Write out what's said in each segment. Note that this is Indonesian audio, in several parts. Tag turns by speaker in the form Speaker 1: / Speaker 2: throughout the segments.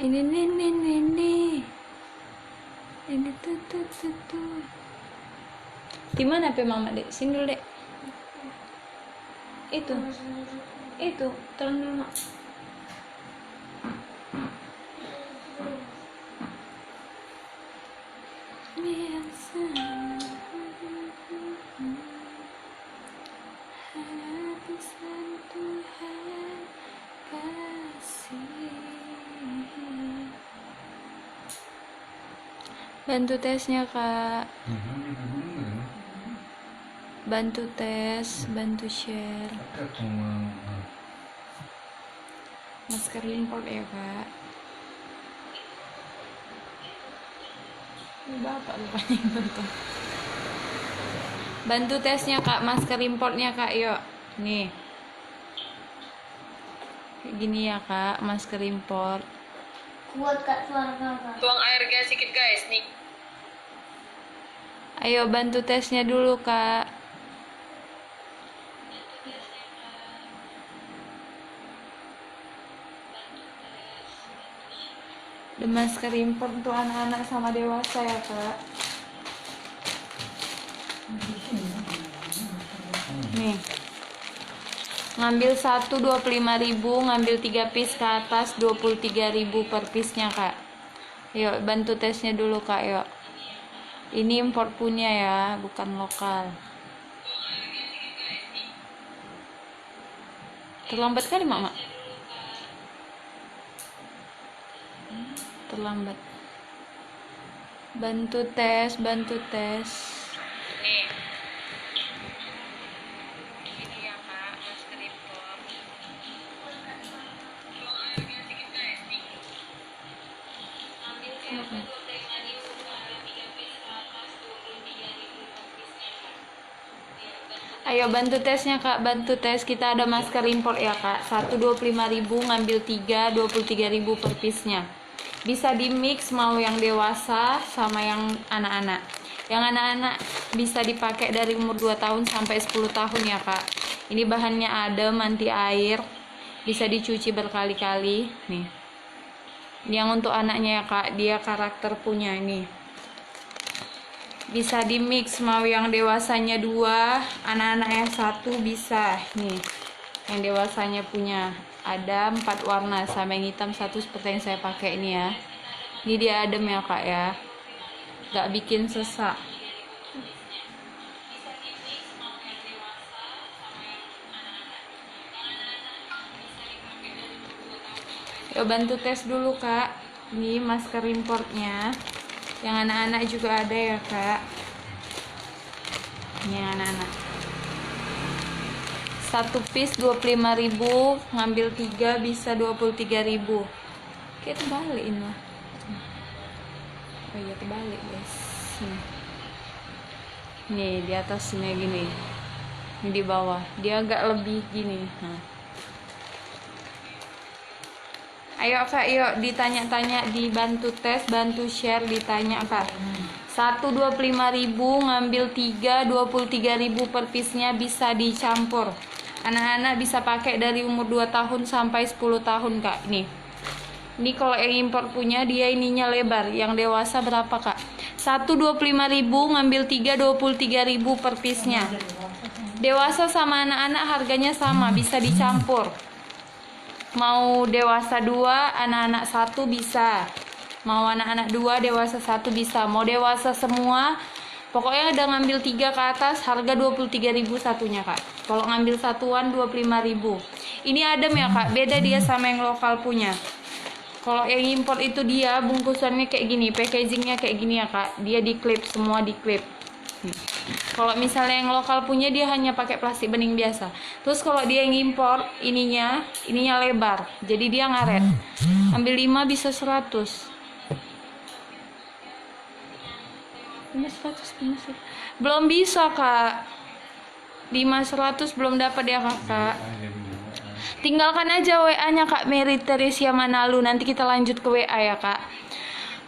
Speaker 1: Ini tuh. Di mana pe mama dek? Sini dulu dek. Itu, turun dulu mak. Bantu tesnya kak. Bantu tes, bantu share. Masker import ya kak. Ini bapak rupanya yang bantu. Bantu tesnya kak, masker importnya kak, yuk. Nih. Kayak gini ya kak, masker import.
Speaker 2: Kuat kak suara kakak.
Speaker 3: Tuang air guys sedikit guys nih.
Speaker 1: Ayo bantu tesnya dulu kak. The masker import untuk anak-anak sama dewasa ya kak. Nih. Ngambil 1 25.000, ngambil 3 piece ke atas 23.000 per piece-nya kak. Yuk bantu tesnya dulu kak, yuk. Ini import punya ya, bukan lokal. Terlambat kali mama. Terlambat. Bantu tes.
Speaker 3: Nih. Ini ya kak, masker impor. Tuang air guys sedikit guys nih. Ambil 125.000, ngambil 3 piece ke atas 23.000 per piece-nya kak.
Speaker 1: Ayo bantu tesnya kak, bantu tes. Kita ada masker import ya kak. 1 25.000, ngambil 3 23.000 per piece-nya. Bisa di mix mau yang dewasa sama yang anak-anak. Yang anak-anak bisa dipakai dari umur 2 tahun sampai 10 tahun ya kak. Ini bahannya adem, anti air, bisa dicuci berkali-kali. Nih. Ini yang untuk anaknya ya kak, dia karakter punya ini. Bisa di mix mau yang dewasanya 2, anak-anaknya 1 bisa. Nih. Yang dewasanya punya. Ada 4 warna sama yang hitam 1 seperti yang saya pakai ini ya. Ini dia adem ya kak ya, gak bikin sesak. Yuk bantu tes dulu kak. Ini masker importnya. Yang anak-anak juga ada ya kak. Ini yang anak-anak. 1 piece 25.000, ngambil 3 bisa 23.000. Kayak terbalik ini. Oh iya terbalik guys. Nih di atasnya gini. Ini di bawah. Dia agak lebih gini. Nah. Ayo kak, yuk ditanya-tanya, dibantu tes, bantu share, ditanya kak. 1 25.000, ngambil 3 23.000 per piece-nya, bisa dicampur. Anak-anak bisa pakai dari umur 2 tahun sampai 10 tahun kak. Ini kalau yang impor punya dia ininya lebar. Yang dewasa berapa kak? 1 25.000, ngambil 3 23.000 per piece-nya. Dewasa sama anak-anak harganya sama, bisa dicampur. Mau dewasa 2, anak-anak 1 bisa. Mau anak-anak 2, dewasa 1 bisa. Mau dewasa semua, pokoknya udah ngambil 3 ke atas, harga 23.000 satunya kak. Kalau ngambil satuan 25.000. Ini adem ya kak, beda dia sama yang lokal punya. Kalau yang import itu dia bungkusannya kayak gini, packagingnya kayak gini ya kak. Dia diklip, semua diklip. Kalau misalnya yang lokal punya dia hanya pakai plastik bening biasa. Terus kalau dia yang impor ininya lebar, jadi dia ngaret. Ambil 5 bisa 100. 500. Belum bisa kak. 500 belum dapat ya kakak. Tinggalkan aja WA-nya kak Mary Teresia Manalu, nanti kita lanjut ke WA ya kak.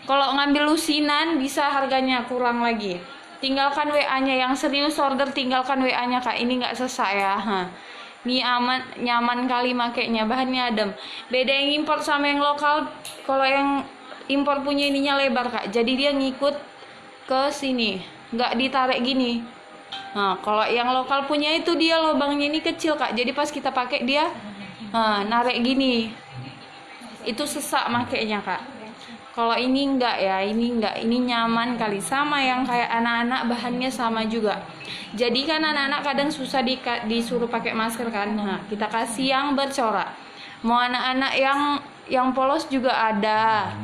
Speaker 1: Kalau ngambil lusinan bisa harganya kurang lagi. Tinggalkan WA-nya, yang serius order tinggalkan WA-nya kak, ini nggak sesak ya. Nih aman, nyaman kali makainya, bahannya adem. Beda yang impor sama yang lokal. Kalau yang impor punya ininya lebar kak, jadi dia ngikut ke sini, nggak ditarik gini. Nah kalau yang lokal punya itu dia lubangnya ini kecil kak, jadi pas kita pakai dia narik gini, itu sesak makainya kak. Kalau ini enggak ya, ini nyaman kali, sama yang kayak anak-anak, bahannya sama juga. Jadi kan anak-anak kadang susah disuruh pakai masker kan. Nah, kita kasih yang bercorak. Mau anak-anak yang polos juga ada.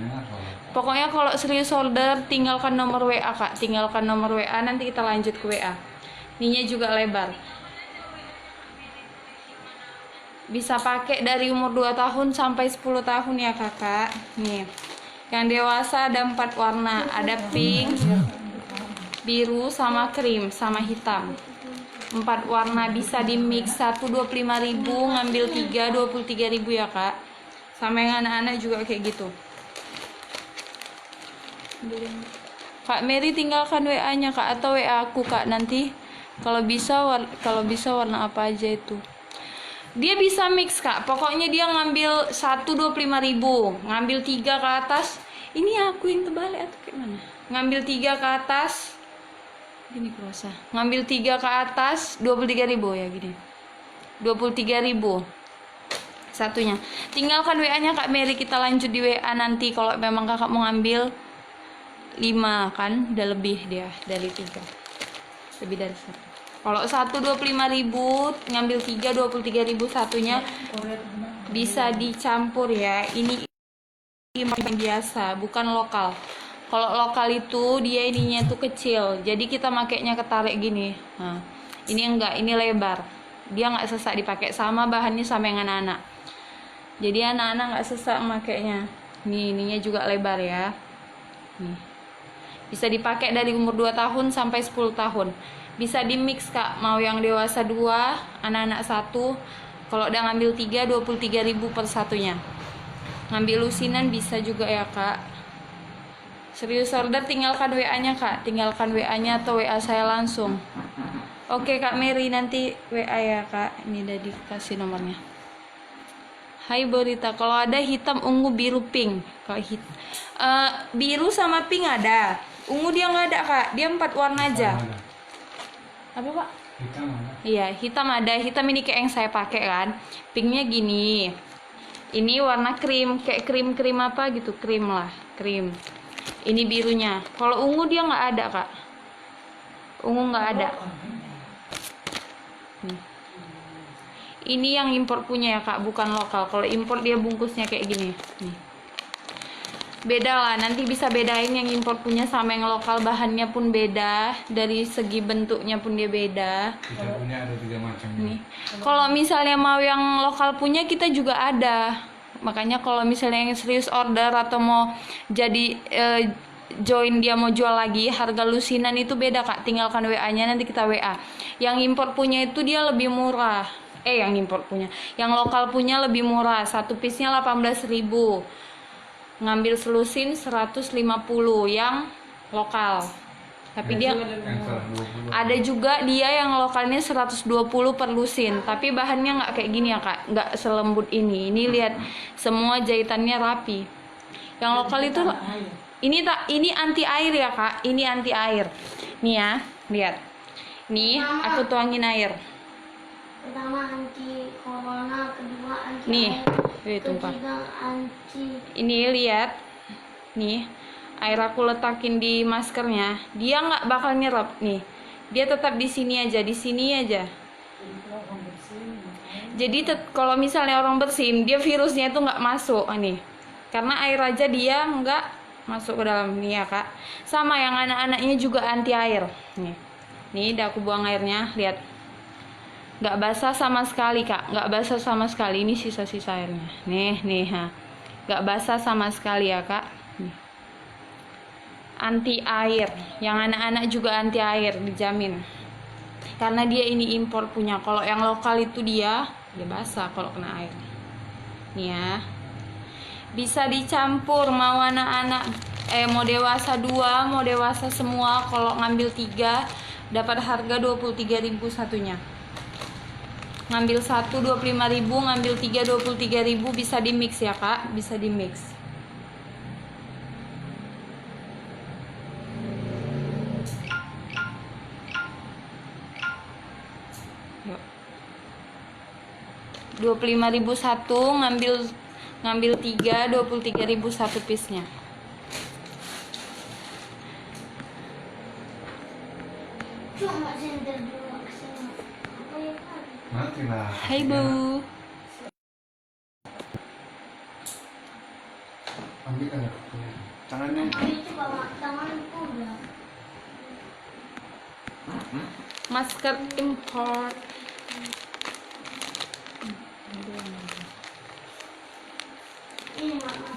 Speaker 1: Pokoknya kalau serius order tinggalkan nomor WA kak, tinggalkan nomor WA, nanti kita lanjut ke WA. Ininya juga lebar. Bisa pakai dari umur 2 tahun sampai 10 tahun ya kakak. Nih. Yang dewasa ada 4 warna, ada pink, biru, sama krim, sama hitam. 4 warna bisa di mix. 1 25.000, ngambil 3 23.000 ya kak. Sama yang anak-anak juga kayak gitu. Kak Mary tinggalkan WA-nya kak, atau WA aku kak nanti. Kalau bisa warna apa aja itu. Dia bisa mix kak, pokoknya dia ngambil 1 25.000, ngambil 3 ke atas. Ini aku yang terbalik atau kayak mana? Ngambil 3 ke atas, gini kuasa. Ngambil 3 ke atas 23.000 ya gini. 23.000 satunya. Tinggalkan WA-nya kak Mary, kita lanjut di WA nanti. Kalau memang kakak mau ngambil 5 kan, udah lebih dia dari 3, lebih dari 1. Kalau 1 25.000, ngambil 3 23.000 satunya, bisa dicampur ya. Ini impor biasa, bukan lokal. Kalau lokal itu dia ininya tuh kecil, jadi kita makainya ketarik gini. Nah, ini enggak, ini lebar. Dia nggak sesak dipakai, sama bahannya sama yang anak-anak. Jadi anak-anak nggak sesak makainya. Nih, ininya juga lebar ya. Nih. Bisa dipakai dari umur 2 tahun sampai 10 tahun. Bisa di mix kak, mau yang dewasa 2, anak-anak 1. Kalau udah ngambil 3 23.000 per satunya. Ngambil lusinan bisa juga ya kak. Serius order tinggalkan WA-nya kak, tinggalkan WA-nya atau WA saya langsung. Oke kak Mary, nanti WA ya kak, ini udah dikasih nomornya. Hai Borita, kalau ada hitam, ungu, biru, pink. Kalau biru sama pink ada, ungu dia nggak ada kak, dia 4 warna aja. Apa pak?
Speaker 4: Hitam ada.
Speaker 1: Iya, hitam ada. Hitam ini kayak yang saya pakai kan. Pinknya gini. Ini warna krim, kayak krim apa gitu, krim lah, krim. Ini birunya. Kalau ungu dia nggak ada kak. Ungu nggak ada. Ini yang impor punya ya kak, bukan lokal. Kalau impor dia bungkusnya kayak gini. Nih. Beda lah, nanti bisa bedain yang impor punya sama yang lokal, bahannya pun beda, dari segi bentuknya pun dia beda.
Speaker 4: Kita punya ada 3 macam.
Speaker 1: Nih, kalau misalnya mau yang lokal punya kita juga ada. Makanya kalau misalnya yang serius order atau mau jadi join, dia mau jual lagi, harga lusinan itu beda kak, tinggalkan WA-nya, nanti kita WA. Yang impor punya itu dia lebih murah. Yang impor punya, yang lokal punya lebih murah, satu piece-nya 18.000. Ngambil selusin 150 yang lokal. Tapi dia ada juga dia yang lokalnya 120 per lusin, tapi bahannya nggak kayak gini ya kak, nggak selembut ini. Ini lihat semua jahitannya rapi. Yang lokal itu ini anti air ya kak, ini anti air. Nih ya, lihat. Nih aku tuangin air.
Speaker 2: Pertama anti corona, kedua anti
Speaker 1: Nih,
Speaker 2: air,
Speaker 1: tumpah.
Speaker 2: ketiga anti.
Speaker 1: Ini lihat, nih air aku letakin di maskernya, dia nggak bakal nyerap nih, dia tetap di sini aja, di sini aja. Jadi kalau misalnya orang bersin, dia virusnya itu nggak masuk nih, karena air aja dia nggak masuk ke dalam nih ya kak. Sama yang anak-anaknya juga anti air. Nih udah aku buang airnya, lihat. Nggak basah sama sekali kak, nggak basah sama sekali. Ini sisa-sisa airnya, nih nggak basah sama sekali ya kak. Nih. Anti air, yang anak-anak juga anti air, dijamin, karena dia ini impor punya. Kalau yang lokal itu dia basah kalau kena air. Nih ya, bisa dicampur, mau anak-anak mau dewasa 2, mau dewasa semua. Kalau ngambil 3 dapat harga 23.000 satunya. Ngambil 1 25.000, ngambil 3 23.000, bisa di mix ya Kak, bisa di mix. Yuk. 25.000 satu, ngambil 3 23.000 satu piece-nya.
Speaker 2: Cuma sender dua kesini. Apa ya Kak?
Speaker 4: Mati lah.
Speaker 1: Hai Bu.
Speaker 4: Ambil kan ya. Tangannya.
Speaker 2: Ini coba tanganku udah.
Speaker 1: Masker import.
Speaker 2: Ini mama.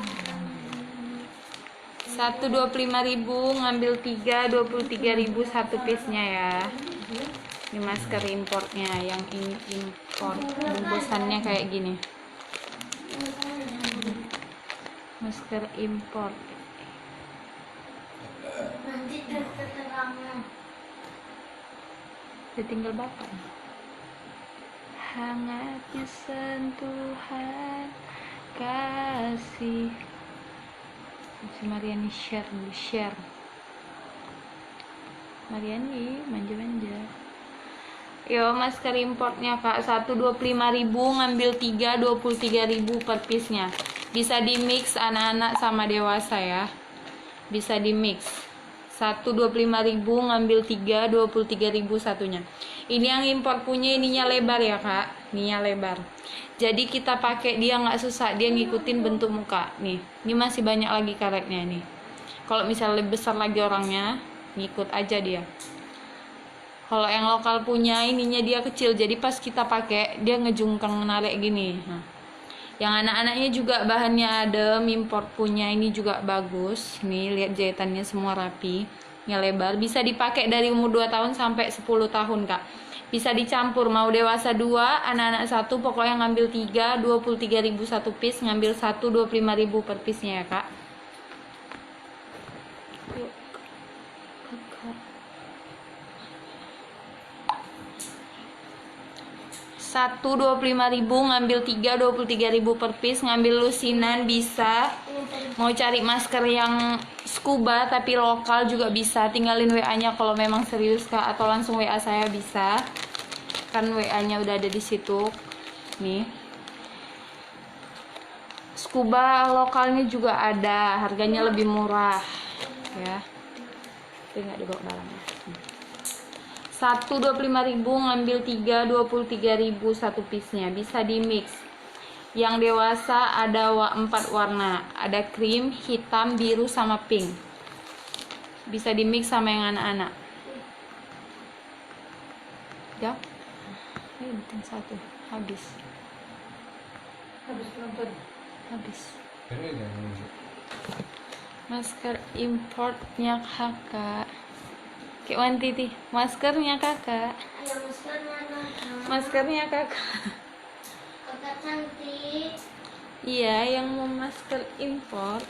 Speaker 1: 1 25.000, ngambil 3 23.000 satu piece-nya ya. Ini masker importnya, yang ini import, bungkusannya kayak gini. Masker import.
Speaker 2: Nanti terang-terangnya.
Speaker 1: Udah tinggal bapak. Hangatnya sentuhan kasih. Si Mariani share. Mariani manja-manja. Yo, masker importnya Kak, 1 25.000, ngambil 3 23.000 per piece-nya. Bisa di mix anak-anak sama dewasa ya. Bisa di mix. 1 25.000, ngambil 3 23.000 satunya. Ini yang import punya, ininya lebar ya Kak. Ininya lebar. Jadi kita pakai dia nggak susah, dia ngikutin bentuk muka. Nih, ini masih banyak lagi karetnya nih. Kalau misalnya lebih besar lagi orangnya, ngikut aja dia. Kalau yang lokal punya, ininya dia kecil, jadi pas kita pakai dia ngejungkang menarik gini. Nah, yang anak-anaknya juga bahannya adem, import punya ini juga bagus. Nih, lihat jahitannya semua rapi, nya lebar. Bisa dipakai dari umur 2 tahun sampai 10 tahun Kak. Bisa dicampur, mau dewasa 2, anak-anak 1, pokoknya ngambil 3 23.000 satu piece, ngambil 1 25.000 per piece-nya ya Kak. Yuk. Kakak. 1 25.000, ngambil 3 23.000 per piece, ngambil lusinan bisa. Mau cari masker yang scuba tapi lokal juga bisa, tinggalin WA-nya kalau memang serius Kak, atau langsung WA saya bisa. Kan WA-nya udah ada di situ. Nih. Scuba lokalnya juga ada, harganya lebih murah ya. Tapi nggak dibawa barangnya. 1 25.000, ngambil 3 23.000 satu piece-nya, bisa di mix. Yang dewasa ada 4 warna, ada krim, hitam, biru sama pink. Bisa di mix sama yang anak-anak. Ya. Ini bikin 1 habis. Habis.
Speaker 4: Ini jangan.
Speaker 1: Masker importnya Kakak. Kayak Wantiti, maskernya Kakak.
Speaker 2: Ada maskernya Kakak.
Speaker 1: Maskernya Kakak.
Speaker 2: Kakak cantik.
Speaker 1: Iya, yang mau masker import.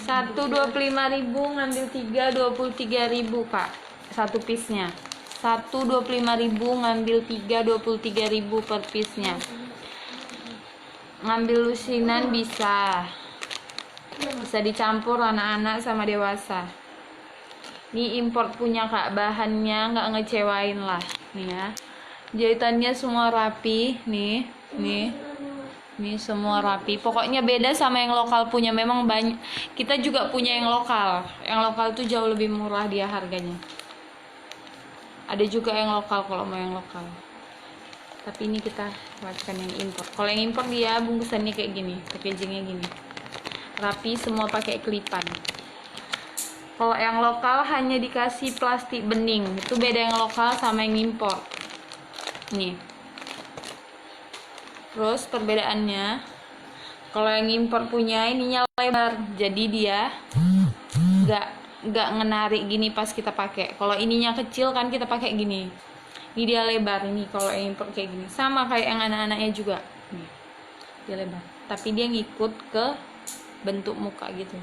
Speaker 1: Satu 25.000, ngambil 3 23.000 Kak. Satu piece-nya. 1 25.000, ngambil 3 23.000 per piece-nya. Ngambil lusinan bisa dicampur anak-anak sama dewasa. Ini import punya Kak, bahannya nggak ngecewain lah nih ya. Jahitannya semua rapi nih semua rapi. Pokoknya beda sama yang lokal punya, memang banyak. Kita juga punya yang lokal tuh jauh lebih murah dia harganya. Ada juga yang lokal kalau mau yang lokal. Tapi ini kita buatkan yang impor. Kalau yang impor dia bungkusannya kayak gini, packagingnya gini, rapi semua pakai kelipan. Kalau yang lokal hanya dikasih plastik bening. Itu beda yang lokal sama yang impor. Nih. Terus perbedaannya, kalau yang impor punya ininya lebar, jadi dia nggak ngenarik gini pas kita pakai. Kalau ininya kecil kan kita pakai gini. Ini dia lebar nih kalau yang impor kayak gini. Sama kayak yang anak-anaknya juga. Nih. Dia lebar. Tapi dia ngikut ke bentuk muka gitu.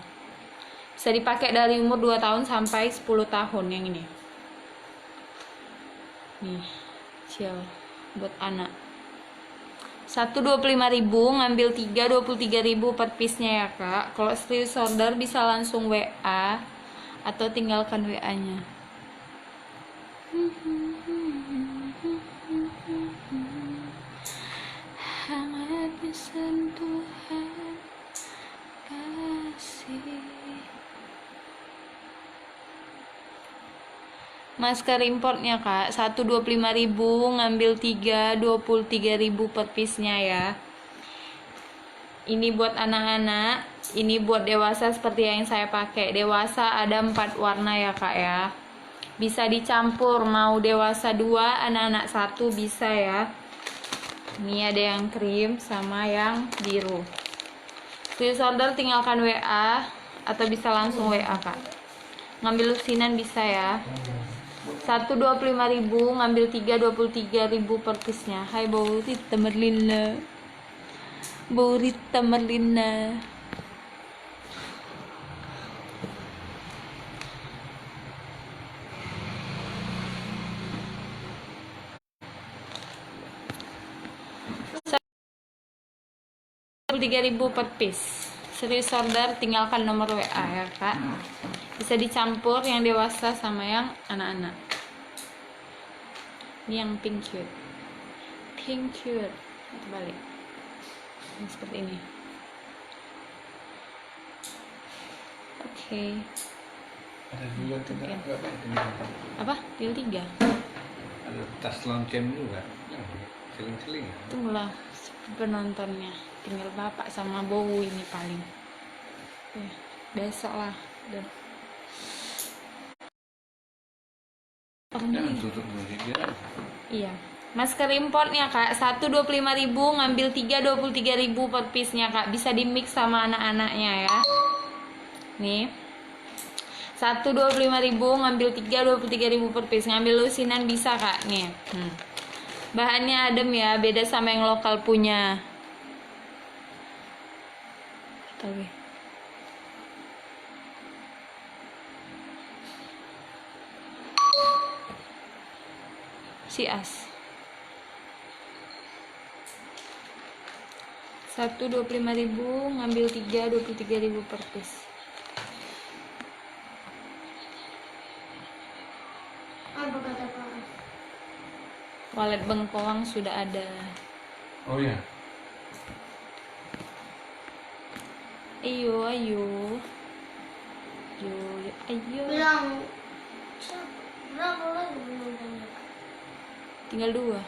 Speaker 1: Bisa dipakai dari umur 2 tahun sampai 10 tahun yang ini. Nih, chill buat anak. 125.000, ngambil 3 23.000 per piece-nya ya, Kak. Kalau serius order bisa langsung WA atau tinggalkan WA-nya. Hangatnya sentuhan kasih. Masker importnya, Kak, 125.000, ngambil 3 23.000 per piece-nya ya. Ini buat anak-anak, ini buat dewasa seperti yang saya pakai. Dewasa ada 4 warna ya, Kak ya. Bisa dicampur, mau dewasa 2, anak-anak 1 bisa ya. Ini ada yang krim sama yang biru. Serius order tinggalkan WA atau bisa langsung WA, Kak. Ngambil lusinan bisa ya. 125.000, ngambil 3 23.000 per piece-nya. Hai Rita Merlina. Rita Merlina. Rp3.000 per piece. Serius order tinggalkan nomor WA ya, Kak. Bisa dicampur yang dewasa sama yang anak-anak. Ini yang pink cute. Pink cute. Balik. Ini seperti ini. Oke.
Speaker 4: Ada juga tidak
Speaker 1: Oke.
Speaker 4: enggak baik ini.
Speaker 1: Apa? Deal 3.
Speaker 4: Ada tas lonceng juga. Seling-seling.
Speaker 1: Tunggulah penontonnya. Tinggal bapak sama Bowo ini paling. Besok lah. Dan
Speaker 4: Jangan tutup musik dia.
Speaker 1: iya. Masker importnya, Kak, 125.000, ngambil 3 23.000 per piece-nya, Kak. Bisa di-mix sama anak-anaknya ya. Nih. 125.000, ngambil 3 23.000 per piece. Ngambil lusinan bisa, Kak. Nih. Bahannya adem ya, beda sama yang lokal punya. Oke. Si as 125.000, ngambil 3 23.000 per piece.
Speaker 2: Apa kata Pak?
Speaker 1: Walet bengkoang sudah ada.
Speaker 4: Oh ya.
Speaker 1: Ayo ayo ayo.
Speaker 2: Bilang berapa lagi belum tanya?
Speaker 1: Tinggal 2.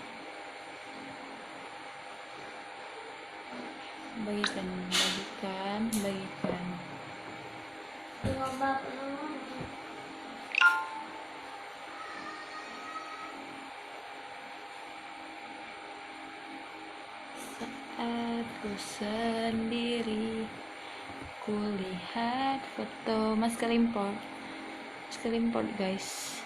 Speaker 1: Bagikan.
Speaker 2: Dengan bapak sama
Speaker 1: Saat ku sendiri, ku lihat foto masker import guys.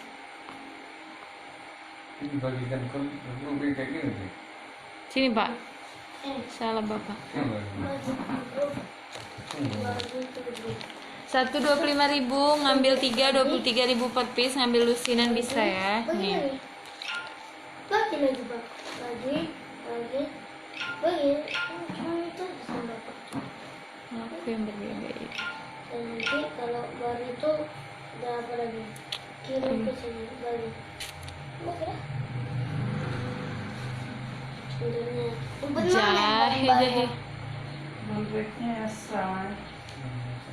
Speaker 4: Ini bagikan kan lebih kayak gini sih.
Speaker 1: Sini Pak, salah Bapak.
Speaker 4: Ini
Speaker 2: baju tubuh.
Speaker 1: 125.000, ngambil 3 23.000 per piece. Ngambil lusinan bisa ya. Nih.
Speaker 2: Bagi lagi Pak. Bagi. Cuma itu sama Bapak.
Speaker 1: Aku yang berbeda.
Speaker 2: Dan nanti kalau baru itu ada apa lagi? Kirim ke sini bagi. Oke lah. Sebenarnya
Speaker 1: Jahe.
Speaker 5: Dompetnya asal.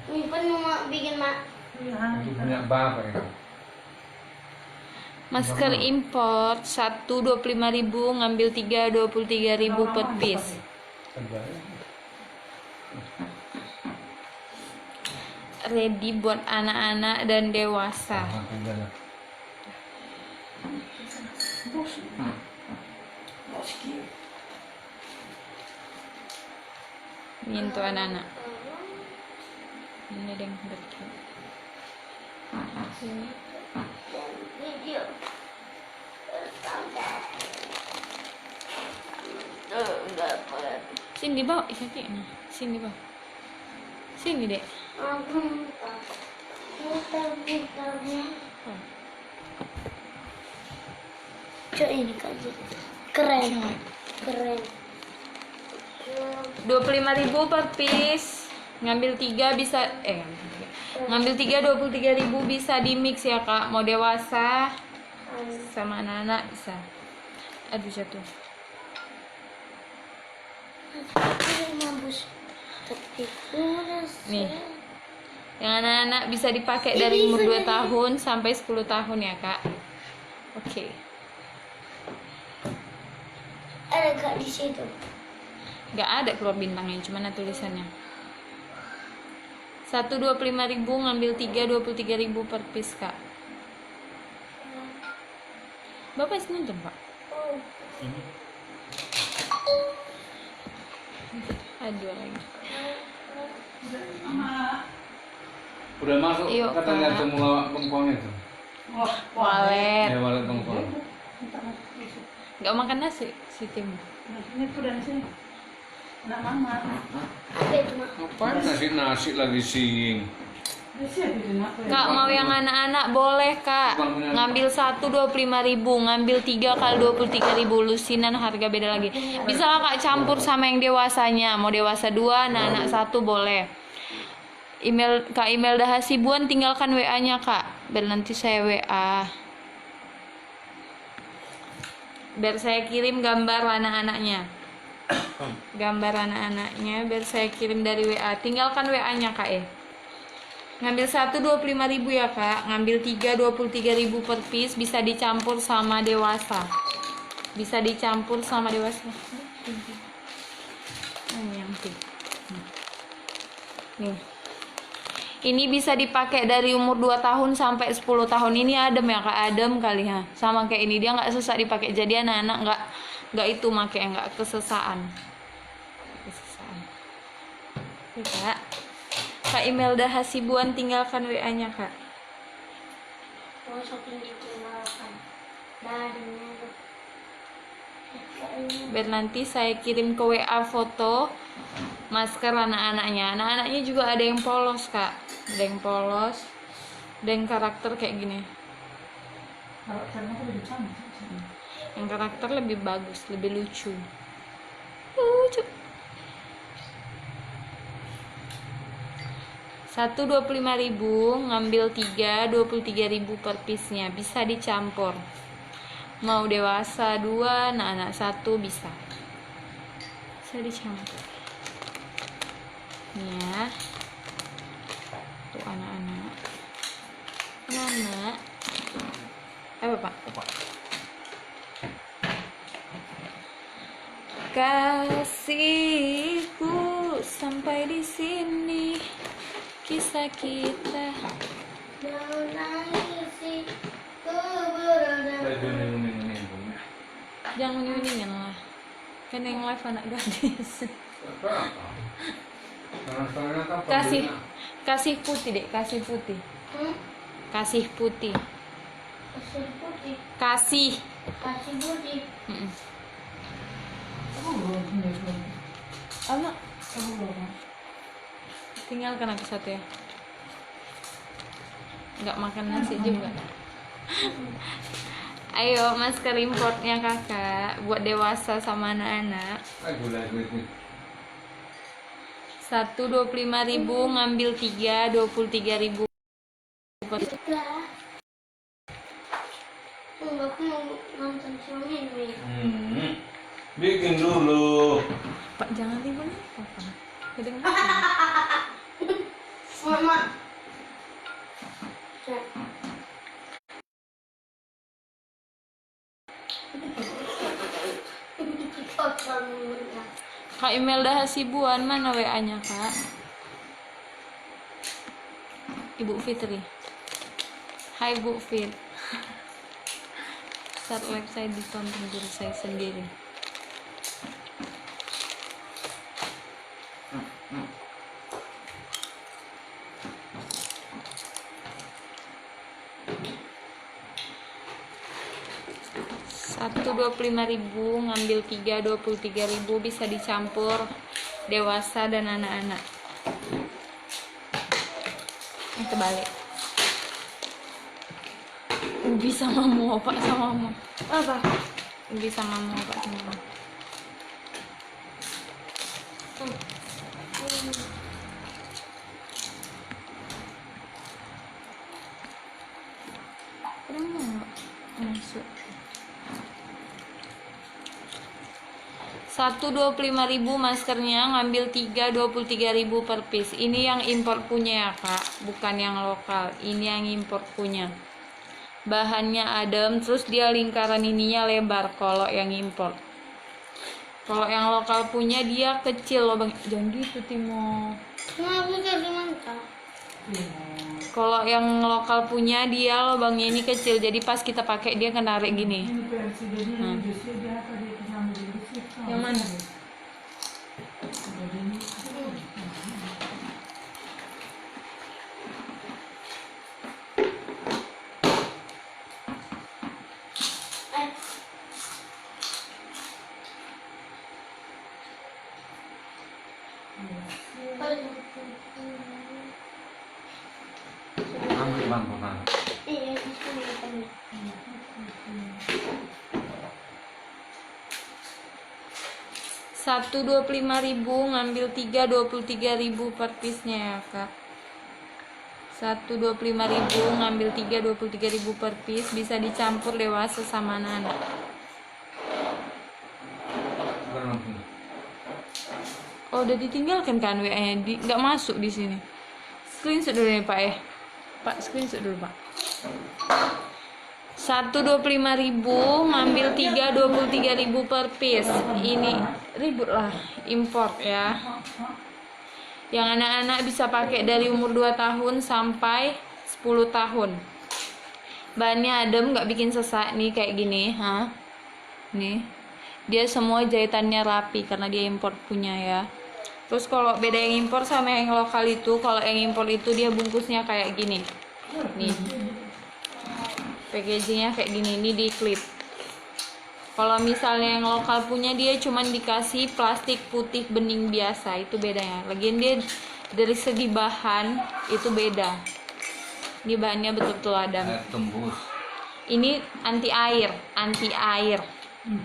Speaker 2: Nyimpen mau bikin mak.
Speaker 4: punya bapak ya.
Speaker 1: Masker import 125.000, ngambil 3 23.000 per piece. Ready buat anak-anak dan dewasa. Ini untuk anak-anak. Ini ada yang berkit.
Speaker 2: Video.
Speaker 1: Sini bawa, sini bawa. Sini dek.
Speaker 2: Aku minta. Muter-muternya. Cok ini Kak J. Keren. Keren.
Speaker 1: 25.000 per piece. Ngambil 3 bisa ngambil 3 23.000 bisa di mix ya Kak. Mau dewasa sama anak-anak bisa. Aduh jatuh.
Speaker 2: Mampus. Tapi kurus.
Speaker 1: Nih. Yang anak-anak bisa dipakai dari umur 2 tahun sampai 10 tahun ya Kak. Oke.
Speaker 2: Ada Kak di situ.
Speaker 1: Gak ada keluar bintangnya, cuma ada tulisannya. 1 25.000 ngambil 3 23.000 per piece Kak. Bapak isi nonton Pak?
Speaker 2: Oh.
Speaker 1: Aduh lagi.
Speaker 4: Udah masuk
Speaker 1: Yuk,
Speaker 4: katanya
Speaker 1: Kak.
Speaker 4: semua bengkoangnya tuh.
Speaker 5: Oh,
Speaker 1: Walet.
Speaker 4: Ya walet bengkoang.
Speaker 1: Gak makan nasi si Tim.
Speaker 5: Nah, ini tuh dan sini. Anak mama.
Speaker 2: Apa itu Mak?
Speaker 4: Ngapain nasi lagi sing?
Speaker 5: Dia siapa di nak?
Speaker 1: Kak mau yang anak-anak boleh Kak. Ngambil 1 25.000, ngambil 3 kali 23.000 lusinan harga beda lagi. Bisa lah Kak campur sama yang dewasanya. Mau dewasa 2, anak-anak 1 boleh. Email Kak Imelda Hasibuan tinggalkan WA-nya Kak. Biar nanti saya WA. Biar saya kirim gambar anak-anaknya. Gambar anak-anaknya biar saya kirim dari WA. Tinggalkan WA-nya Kak ya. Ngambil 1 25.000 ya Kak. Ngambil 3 23.000 per piece, bisa dicampur sama dewasa. Bisa dicampur sama dewasa. Ini yang pink. Nih. Ini bisa dipakai dari umur 2 tahun sampai 10 tahun. Ini adem ya Kak, adem kali ya. Sama kayak ini, dia nggak sesak dipakai. Jadi anak-anak nggak itu make, nggak kesesaan. Kesesaan. Oke, Kak. Kak Imelda Hasibuan tinggalkan WA-nya Kak.
Speaker 2: Oh, shopping ditinggalkan. Darinya tuh.
Speaker 1: Biar nanti saya kirim ke WA foto masker anak-anaknya. Anak-anaknya juga ada yang polos Kak. Ada yang polos. Dan karakter kayak gini.
Speaker 5: Kalau karena aku lebih cantik.
Speaker 1: Yang karakter lebih bagus, lebih lucu. Lucu. 1 25.000 ngambil 3 23.000 per piece-nya, bisa dicampur. Mau dewasa 2, anak-anak 1 bisa. Bisa dicampur. Nih ya. Tuh anak-anak. Anak-anak. Apa Pak? Kasihku sampai di sini kisah kita.
Speaker 2: Jangan nangisi keberadaan.
Speaker 1: Jangan nyuningan lah. Kan yang live anak gadis. Kasih putih dek, kasih putih. Kasih putih.
Speaker 2: Kasih putih.
Speaker 1: Kasih.
Speaker 2: Kasih putih.
Speaker 1: Mm-mm.
Speaker 5: Aku belum punya belum.
Speaker 1: Anak,
Speaker 5: Aku belum.
Speaker 1: tinggalkan aku satu ya. Nggak makan nasi juga. Ayo masker importnya kakak buat dewasa sama anak-anak. 1 25.000 ngambil 3 23.000 per
Speaker 2: Udah. Aku mau nonton film ini.
Speaker 4: Bikin dulu.
Speaker 1: Pak jangan ribut apa? Kedengeran.
Speaker 2: Mama.
Speaker 1: Kak Imelda Hasibuan mana WA-nya Kak? Ibu Fitri. Hai Bu Fit. Start website ditonton diri saya sendiri. Satu 25.000 ngambil 3 23.000 bisa dicampur dewasa dan anak-anak. Ini kebalik. Ubi sama mau Pak sama mau.
Speaker 2: Apa?
Speaker 1: Ubi sama mau Pak sama mau. Kenapa nggak masuk? 125.000 maskernya, ngambil 3 23.000 per piece. Ini yang impor punya ya Kak, bukan yang lokal. Ini yang impor punya. Bahannya adem, terus dia lingkaran ininya lebar kalau yang impor. Kalau yang lokal punya dia kecil loh Bang. Jangan gitu Timo.
Speaker 2: Cuma aku kasih mantap.
Speaker 1: Kalau yang lokal punya dia lubangnya ini kecil, jadi pas kita pakai dia kenarik gini.
Speaker 5: Ini versi jadi jusnya dia apa dia kesama jadi jusnya.
Speaker 1: Yang mana?
Speaker 5: Jadi ini
Speaker 2: Eh,
Speaker 4: Ambil bang bang.
Speaker 2: iya, di sini katanya.
Speaker 1: 125.000 ngambil 3 23.000 per piece-nya ya Kak. 125.000 ngambil 3 23.000 per piece, bisa dicampur dewasa sama anak. Oh, udah ditinggalkan kan WA-nya? Nggak masuk di sini. Screenshot dulu nih Pak ya. Pak, screenshot dulu Pak. 125.000 ngambil 3 23.000 per piece. Ini ribut lah import ya. Yang anak-anak bisa pakai dari umur 2 tahun sampai 10 tahun. Bahannya adem, nggak bikin sesak nih kayak gini, Nih. Dia semua jahitannya rapi karena dia import punya ya. Terus kalau beda yang impor sama yang lokal itu, kalau yang impor itu dia bungkusnya kayak gini. Nih. Packagingnya kayak gini, ini di klip. Kalau misalnya yang lokal punya dia cuman dikasih plastik putih bening biasa, itu bedanya. Lagian dia dari segi bahan itu beda. Ini bahannya betul-betul adem.
Speaker 4: Air tembus.
Speaker 1: Ini anti air.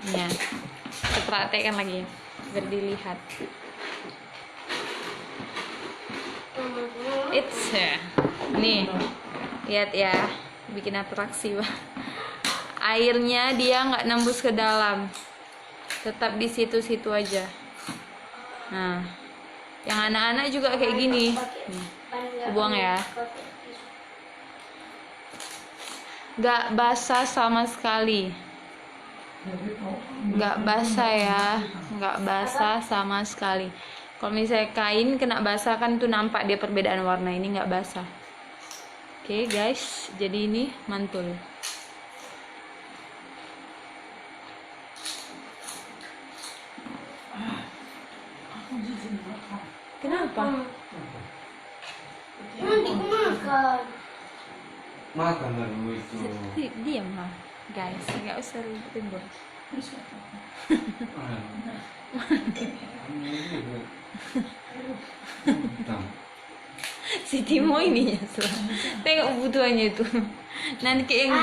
Speaker 1: Ya. Kita praktekkan lagi biar dilihat. It's nih, lihat ya, bikin atraksi Pak. Airnya dia nggak nembus ke dalam, tetap di situ-situ aja. Nah, yang anak-anak juga kayak gini. Buang ya. Nggak basah sama sekali. Nggak basah ya, nggak basah sama sekali. Kalau misalnya kain kena basah kan tuh nampak dia perbedaan warna, ini nggak basah. Oke guys, jadi ini mantul. Kenapa?
Speaker 2: Nanti aku makan.
Speaker 4: Makan dulu itu.
Speaker 1: Diam lah guys, nggak usah ributin bos. Si Timo ini ya tengok kebutuhannya itu. Nanti kayak yang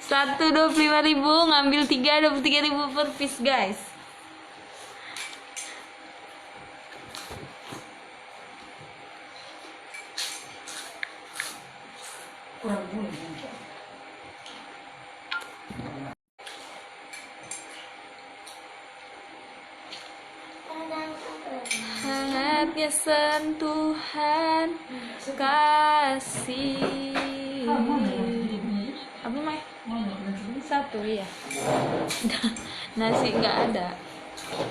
Speaker 1: 125.000 ngambil 3 23.000 per piece guys.
Speaker 5: kurang boleh.
Speaker 1: Hangatnya sentuhan kasih. Apa Mai? Satu ya. Nasi nggak ada.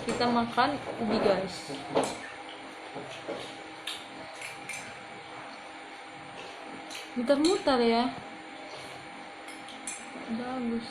Speaker 1: Kita makan ubi guys. Muter-muter ya. Bagus.